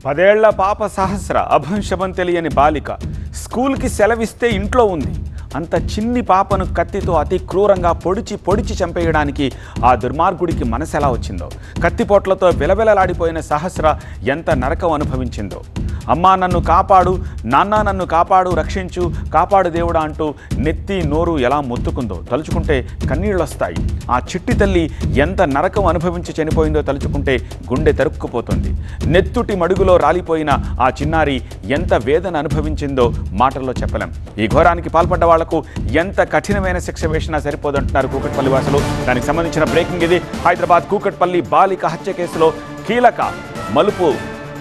10 ఏళ్ల పాప సహస్ర అభంశవం తెలియని బాలిక స్కూల్కి సెలవిస్తే ఇంట్లో ఉంది. అంత చిన్ని పాపను కత్తితో అతి క్రూరంగా పొడిచి చంపేయడానికి ఆ దుర్మార్గుడికి మనసు ఎలా వచ్చిందో, కత్తిపోట్లతో విలవిలలాడిపోయిన సహస్ర ఎంత నరకం అనుభవించిందో. అమ్మా నన్ను కాపాడు, నాన్న నన్ను కాపాడు, రక్షించు, కాపాడు దేవుడా అంటూ నెత్తి నోరు ఎలా మొత్తుకుందో తలుచుకుంటే కన్నీళ్ళు వస్తాయి. ఆ చిట్టి తల్లి ఎంత నరకం అనుభవించి చనిపోయిందో తలుచుకుంటే గుండె తరుక్కుపోతుంది. నెత్తుటి మడుగులో రాలిపోయిన ఆ చిన్నారి ఎంత వేదన అనుభవించిందో మాటల్లో చెప్పలేం. ఈ ఘోరానికి పాల్పడ్డ వాళ్లకు ఎంత కఠినమైన శిక్ష వేసినా సరిపోదంటున్నారు కూకట్పల్లి వాసులు. దానికి సంబంధించిన బ్రేకింగ్ ఇది. హైదరాబాద్ కూకట్పల్లి బాలిక హత్య కేసులో కీలక మలుపు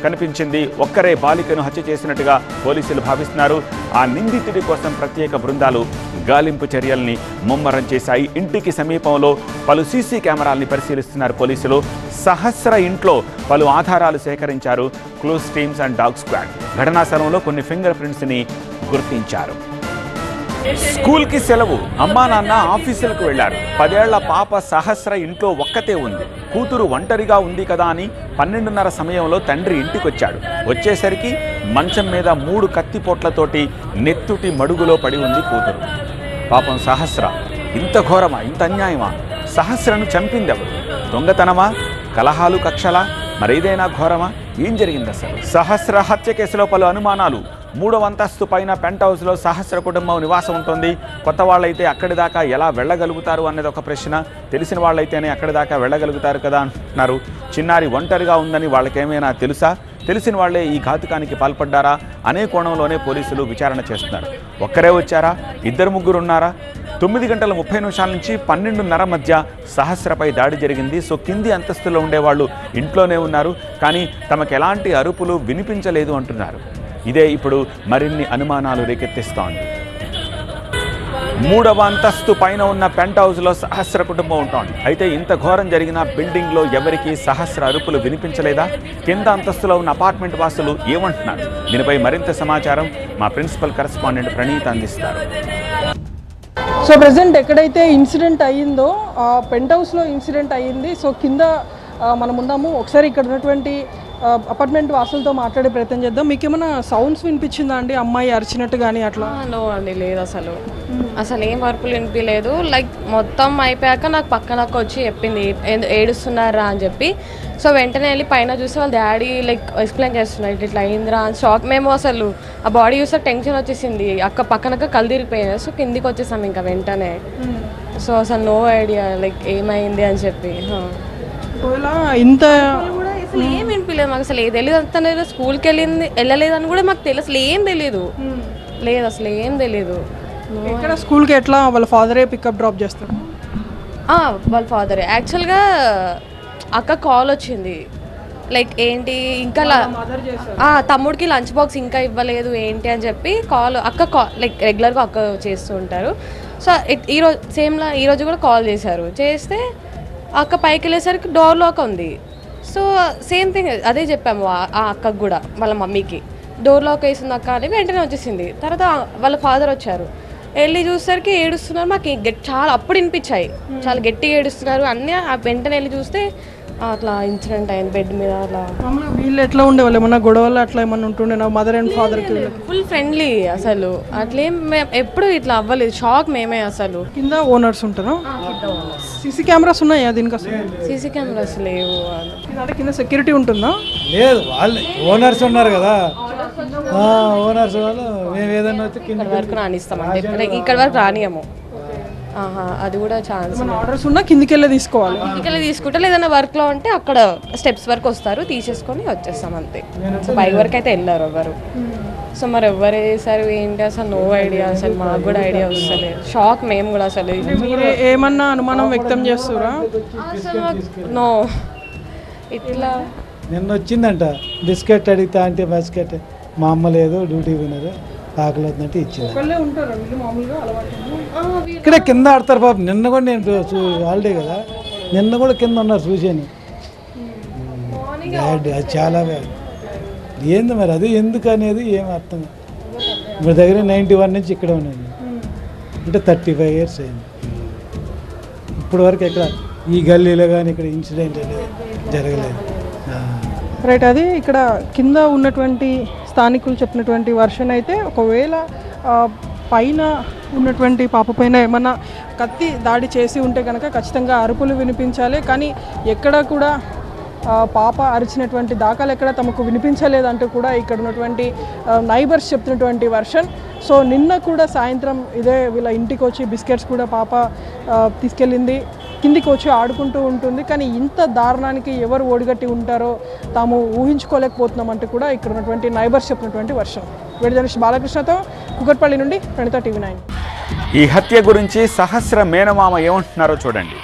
కనిపించింది. ఒక్కరే బాలికను హత్య చేసినట్టుగా పోలీసులు భావిస్తున్నారు. ఆ నిందితుడి కోసం ప్రత్యేక బృందాలు గాలింపు చర్యల్ని ముమ్మరం చేశాయి. ఇంటికి సమీపంలో పలు సీసీ కెమెరాల్ని పరిశీలిస్తున్నారు పోలీసులు. సహస్ర ఇంట్లో పలు ఆధారాలు సేకరించారు clues teams and dog squad. ఘటనా స్థలంలో కొన్ని ఫింగర్ ప్రింట్స్ని గుర్తించారు. స్కూల్కి సెలవు, అమ్మా నాన్న ఆఫీసులకు వెళ్లారు. 10 ఏళ్ల పాప సహస్ర ఇంట్లో ఒక్కతే ఉంది. కూతురు ఒంటరిగా ఉంది కదా అని 12:30 సమయంలో తండ్రి ఇంటికొచ్చాడు. వచ్చేసరికి మంచం మీద 3 కత్తిపోట్లతోటి నెత్తుటి మడుగులో పడి ఉంది కూతురు. పాపం సహస్ర. ఇంత ఘోరమా, ఇంత అన్యాయమా? సహస్రను చంపిందెవరు? దొంగతనమా, కలహాలు, కక్షలా, మరేదైనా ఘోరమా? ఏం జరిగింది అసలు? సహస్ర హత్య కేసులో పలు అనుమానాలు. 3వ అంతస్తు పైన పెంట్ హౌస్లో సహస్ర కుటుంబం నివాసం ఉంటుంది. కొత్త వాళ్ళైతే అక్కడి దాకా ఎలా వెళ్ళగలుగుతారు అన్నది ఒక ప్రశ్న. తెలిసిన వాళ్ళైతేనే అక్కడి దాకా వెళ్ళగలుగుతారు కదా అంటున్నారు. చిన్నారి ఒంటరిగా ఉందని వాళ్ళకేమైనా తెలుసా? తెలిసిన వాళ్లే ఈ ఘాతుకానికి పాల్పడ్డారా అనే కోణంలోనే పోలీసులు విచారణ చేస్తున్నారు. ఒక్కరే వచ్చారా, 2-3 ఉన్నారా? 9 గంటల 30 నిమిషాల నుంచి 12:30 మధ్య సహస్రపై దాడి జరిగింది. సో కింది అంతస్తులో ఉండేవాళ్ళు ఇంట్లోనే ఉన్నారు, కానీ తమకు ఎలాంటి అరుపులు వినిపించలేదు అంటున్నారు. ఇదే ఇప్పుడు మరిన్ని అనుమానాలు రేకెత్తిస్తోంది. 3వ అంతస్తు పైన ఉన్న పెంట్ హౌస్లో సహస్ర కుటుంబం ఉంటుంది. అయితే ఇంత ఘోరం జరిగిన బిల్డింగ్లో ఎవరికీ సహస్ర అరుపులు వినిపించలేదా? కింద అంతస్తులో ఉన్న అపార్ట్మెంట్ వాసులు ఏమంటున్నారు? దీనిపై మరింత సమాచారం మా ప్రిన్సిపల్ కరెస్పాండెంట్ ప్రణీత్ అందిస్తారు. సో ప్రజెంట్ ఎక్కడైతే ఇన్సిడెంట్ అయ్యిందో ఆ పెంట్ హౌస్లో ఇన్సిడెంట్ అయ్యింది. సో కింద మనం ఉన్నాము. ఒకసారి ఇక్కడ ఉన్నటువంటి అపార్ట్మెంట్ వాసులతో మాట్లాడే ప్రయత్నం చేద్దాం. మీకు ఏమైనా సౌండ్స్ వినిపించిందా అండి? అమ్మాయి అరిచినట్టు కానీ అట్లా? నో అండి, లేదు. అసలు ఏం అరుపులు వినిపించలేదు. లైక్ మొత్తం అయిపోయాక నాకు పక్కనకు వచ్చి చెప్పింది ఏడుస్తున్నారా అని చెప్పి. సో వెంటనే వెళ్ళి పైన చూసి వాళ్ళ డాడీ లైక్ ఎక్స్ప్లెయిన్ చేస్తున్నారు, ఇట్లా అయిందిరా అని. షాక్. మేము అసలు ఆ బాడీ చూస్తే టెన్షన్ వచ్చేసింది. పక్కనక కళ్ళు తిరిగిపోయింది. సో కిందికి వచ్చేసాం ఇంకా వెంటనే. సో అసలు నో ఐడియా లైక్ ఏమైంది అని చెప్పి. ఇంత అసలు ఏం వినిపించలేదు మాకు. అసలు ఏది తెలియదు. అంత స్కూల్కి వెళ్ళలేదని కూడా మాకు తెలియదు. అసలు ఏం తెలీదు. లేదు, అసలు ఏం తెలీదు. ఇక్కడ స్కూల్కి ఎట్లా వాళ్ళ ఫాదరే పికప్ డ్రాప్ చేస్తారు? వాళ్ళ ఫాదరే. యాక్చువల్గా అక్క కాల్ వచ్చింది, లైక్ ఏంటి ఇంకా తమ్ముడికి లంచ్ బాక్స్ ఇంకా ఇవ్వలేదు ఏంటి అని చెప్పి అక్క లైక్ రెగ్యులర్గా అక్క చేస్తూ ఉంటారు. సో ఈరోజు కూడా కాల్ చేశారు. చేస్తే అక్క పైకి వెళ్ళేసరికి డోర్ లాక్ ఉంది. సో సేమ్ థింగ్ అదే చెప్పాము ఆ అక్కకు కూడా, వాళ్ళ మమ్మీకి డోర్ లాక్ వేసింది అక్క అని. వెంటనే వచ్చేసింది. తర్వాత వాళ్ళ ఫాదర్ వచ్చారు. వెళ్ళి చూసేసరికి ఏడుస్తున్నారు. మాకు చాలా అప్పుడు వినిపించాయి, చాలా గట్టిగా ఏడుస్తున్నారు అన్నీ. వెంటనే వెళ్ళి చూస్తే అట్లా ఇన్సిడెంట్ అయింది బెడ్ మీద. అట్లా వీళ్ళు ఎట్లా ఉండేవాళ్ళు? ఏమన్నా గొడవలు అట్లా ఏమన్నా ఉంటుండే? మదర్ అండ్ ఫాదర్కి ఫుల్ ఫ్రెండ్లీ. అసలు అట్లేం ఎప్పుడు ఇట్లా అవ్వలేదు. షాక్ మేమే. అసలు కింద ఓనర్స్ ఉంటారా? సీసీ కెమెరాస్ ఉన్నాయా దీనికి? అసలు సీసీ కెమెరాస్ లేవు. అంటే కింద సెక్యూరిటీ ఉంటుందా? లేదు, వాళ్ళు ఓనర్స్ ఉన్నారు కదా. ఓనర్స్ వాళ్ళు మేము ఏదైనా వచ్చి ఇక్కడ వరకు రానిస్తామంటే ఇక్కడ వరకు రానియము. అది కూడా ఛాన్స్. ఆర్డర్స్ ఉన్నా కిందికి వెళ్ళి తీసుకోవాలి. కిందికి వెళ్ళి తీసుకుంటే ఏదైనా వర్క్లో ఉంటే అక్కడ స్టెప్స్ వరకు వస్తారు, తీసేసుకొని వచ్చేస్తాం అంతే. సో పై వరకు అయితే వెళ్ళారు ఎవరు. సో మరి ఎవరు వేసారు ఏంటి అసలు నో ఐడియా. అసలు మాకు కూడా ఐడియా వస్తలేదు. షాక్ మేము కూడా. అసలు ఏమన్నా అనుమానం వ్యక్తం చేస్తురా? నో. ఇట్లా నిన్న వచ్చిందంట బిస్కెట్ అడిగితే అంటే బిస్కెట్ మా అమ్మ లేదు, డ్యూటీ పోయినారు, ఆకలి అవుతుందంటే ఇచ్చింది. ఇక్కడ కింద ఆడతారు పాపం. నిన్న కూడా నేను హాలిడే కదా, నిన్న కూడా కింద ఉన్నారు చూసాను. బ్యాడ్, అది చాలా బ్యాడ్. ఏంది మరి అది ఎందుకు అనేది ఏం అర్థం. ఇప్పుడు దగ్గర 91 నుంచి ఇక్కడ ఉన్నాను, అంటే 35 years అయింది. ఇప్పటి వరకు ఎక్కడ ఈ గల్లీలో కానీ ఇక్కడ ఇన్సిడెంట్ అనేది జరగలేదు. రైట్, అది ఇక్కడ కింద ఉన్నటువంటి స్థానికులు చెప్పినటువంటి వర్షన్ అయితే ఒకవేళ పైన ఉన్నటువంటి పాప పైన ఏమన్నా కత్తి దాడి చేసి ఉంటే కనుక ఖచ్చితంగా అరుపులు వినిపించాలి. కానీ ఎక్కడ కూడా పాప అరిచినటువంటి దాఖలు ఎక్కడ తమకు వినిపించలేదంటూ కూడా ఇక్కడ ఉన్నటువంటి నైబర్స్ చెప్తున్నటువంటి వర్షన్. సో నిన్న కూడా సాయంత్రం ఇదే వీళ్ళ ఇంటికి వచ్చి బిస్కెట్స్ కూడా పాప తీసుకెళ్ళింది, కిందికి వచ్చి ఆడుకుంటూ ఉంటుంది. కానీ ఇంత దారుణానికి ఎవరు ఓడిగట్టి ఉంటారో తాము ఊహించుకోలేకపోతున్నామంటూ కూడా ఇక్కడ ఉన్నటువంటి నైబర్స్ చెప్పినటువంటి వర్షం. జర్నలిస్ట్ బాలకృష్ణతో కుకట్పల్లి నుండి ప్రణిత, TV9. ఈ హత్య గురించి సహస్ర మేనమామ ఏమంటున్నారో చూడండి.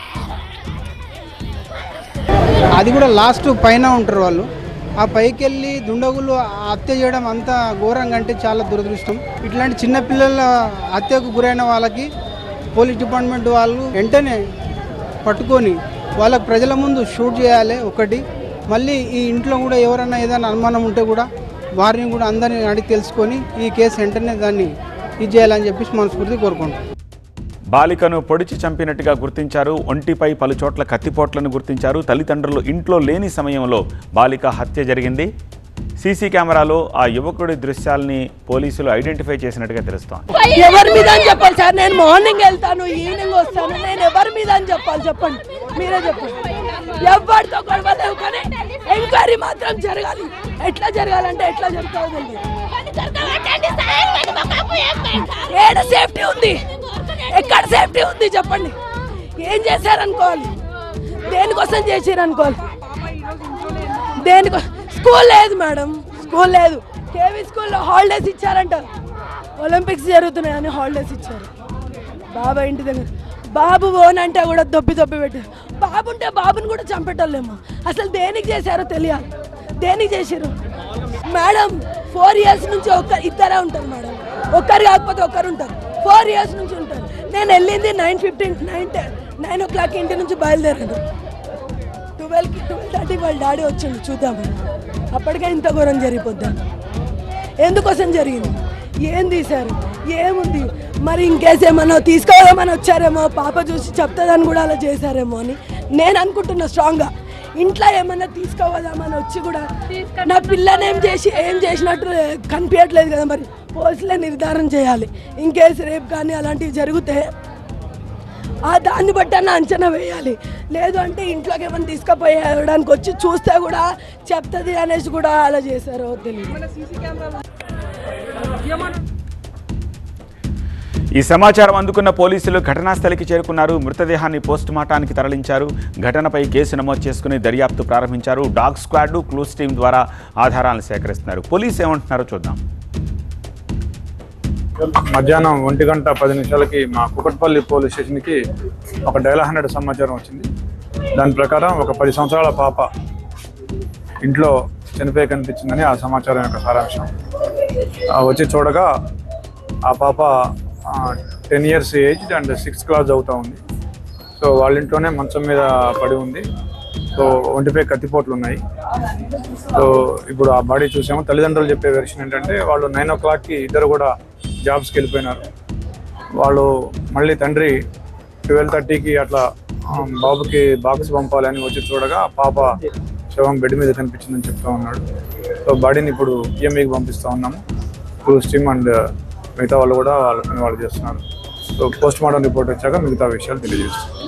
అది కూడా లాస్ట్ పైన ఉంటారు వాళ్ళు. ఆ పైకి వెళ్ళి దుండగులు హత్య చేయడం అంత ఘోరంగా అంటే చాలా దురదృష్టం. ఇట్లాంటి చిన్నపిల్లల హత్యకు గురైన వాళ్ళకి పోలీస్ డిపార్ట్మెంట్ వాళ్ళు వెంటనే పట్టుకొని వాళ్ళకు ప్రజల ముందు షూట్ చేయాలి ఒకటి. మళ్ళీ ఈ ఇంట్లో కూడా ఎవరైనా ఏదైనా అనుమానం ఉంటే కూడా వారిని కూడా అందరిని అడిగి తెలుసుకొని ఈ కేసు వెంటనే దాన్ని ఇది చేయాలని చెప్పేసి మనస్ఫూర్తి కోరుకుంటాం. బాలికను పొడిచి చంపినట్టుగా గుర్తించారు. ఒంటిపై పలు చోట్ల కత్తిపోట్లను గుర్తించారు. తల్లిదండ్రులు ఇంట్లో లేని సమయంలో బాలిక హత్య జరిగింది. సీసీ కెమెరాలో ఆ యువకుడి దృశ్యాల్ని పోలీసులు ఐడెంటిఫై చేసినట్టుగా తెలుస్తోంది. ఎవరి మీద అని చెప్పాలి సార్? నేను మార్నింగ్ వెళ్తాను, ఈవినింగ్ వస్తాను. నేను ఎవరి మీద అని చెప్పాలి? చెప్పండి, మీరే చెప్పండి. ఎవరితో గొడవ లేవు, కానీ ఎంక్వైరీ మాత్రం జరగాలి. ఎట్లా జరగాలంటే ఎట్లా జరుగుతుందో ఏడ సేఫ్టీ ఉంది? ఎక్కడ సేఫ్టీ ఉంది చెప్పండి? ఏం చేశారనుకోవాలి? దేనికోసం చేశారనుకోవాలి? దేనికోసం? స్కూల్ లేదు మేడం, స్కూల్ లేదు. కేవీ స్కూల్లో హాలిడేస్ ఇచ్చారంట. ఒలింపిక్స్ జరుగుతున్నాయని హాలిడేస్ ఇచ్చారు. బాబా ఇంటి దగ్గర బాబు ఓన్ అంటే కూడా దొబ్బి పెట్టారు. బాబు ఉంటే బాబుని కూడా చంపేటోళ్ళేమో. అసలు దేనికి చేశారో తెలియాలి. దేనికి చేశారు మేడం? 4 years నుంచి ఇద్దరే ఉంటారు మేడం. ఒక్కరు కాకపోతే ఒక్కరు ఉంటారు. 4 years నుంచి ఉంటారు. నేను వెళ్ళింది 9 o'clock ఇంటి నుంచి బయలుదేరాను. 12:30 వాళ్ళ డాడీ వచ్చింది చూద్దామని. అప్పటికే ఇంత ఘోరం జరిగిపోద్దాం. ఎందుకోసం జరిగింది? ఏం తీశారు? ఏముంది? మరి ఇంకేస్ ఏమన్నా తీసుకోవాలని వచ్చారేమో, పాప చూసి చెప్తుందని కూడా అలా చేశారేమో అని నేను అనుకుంటున్నా స్ట్రాంగ్గా. ఇంట్లో ఏమన్నా తీసుకోవదామని వచ్చి కూడా నా పిల్లనేం చేసినట్టు కనిపించట్లేదు కదా. మరి పోలీసులే నిర్ధారణ చేయాలి. ఇంకేస్ రేపు కానీ అలాంటివి జరిగితే దాన్ని బట్టి అన్న అంచనా వేయాలి. లేదు అంటే ఇంట్లోకి ఏమైనా తీసుకుపోయడానికి వచ్చి చూస్తే కూడా చెప్తుంది అనేసి కూడా అలా చేశారో తెలియదు. ఈ సమాచారం అందుకున్న పోలీసులు ఘటనా స్థలికి చేరుకున్నారు. మృతదేహాన్ని పోస్టుమార్టానికి తరలించారు. ఘటనపై కేసు నమోదు చేసుకుని దర్యాప్తు ప్రారంభించారు. డాగ్ స్క్వాడ్, క్లూస్ టీం ద్వారా ఆధారాలను సేకరిస్తున్నారు. పోలీసు ఏమంటున్నారో చూద్దాం. మధ్యాహ్నం 1:10 మా కుకట్పల్లి పోలీస్ స్టేషన్కి ఒక డైల్ 100 సమాచారం వచ్చింది. దాని ప్రకారం ఒక 10 సంవత్సరాల పాప ఇంట్లో చనిపోయి కనిపించిందని ఆ సమాచారం యొక్క సారాంశం. వచ్చి చూడగా ఆ పాప 10 years age and 6th class చదువుతూ ఉంది. సో వాళ్ళ ఇంట్లోనే మంచం మీద పడి ఉంది. సో ఒంటిపై కత్తిపోట్లు ఉన్నాయి. సో ఇప్పుడు ఆ బాడీ చూసాము. తల్లిదండ్రులు చెప్పే వెర్షన్ ఏంటంటే వాళ్ళు 9 o'clockకి ఇద్దరు కూడా జాబ్స్కి వెళ్ళిపోయినారు. వాళ్ళు మళ్ళీ తండ్రి 12:30కి అట్లా బాబుకి బాక్స్ పంపాలని వచ్చి చూడగా పాప శవం బెడ్ మీద కనిపించిందని చెప్తా ఉన్నాడు. సో బాడీని ఇప్పుడు PMEకి పంపిస్తూ ఉన్నాము. క్రూజ్ టీమ్ అండ్ మిగతా వాళ్ళు కూడా వాళ్ళు చేస్తున్నారు. సో పోస్ట్ మార్టం రిపోర్ట్ వచ్చాక మిగతా విషయాలు తెలియజేస్తారు.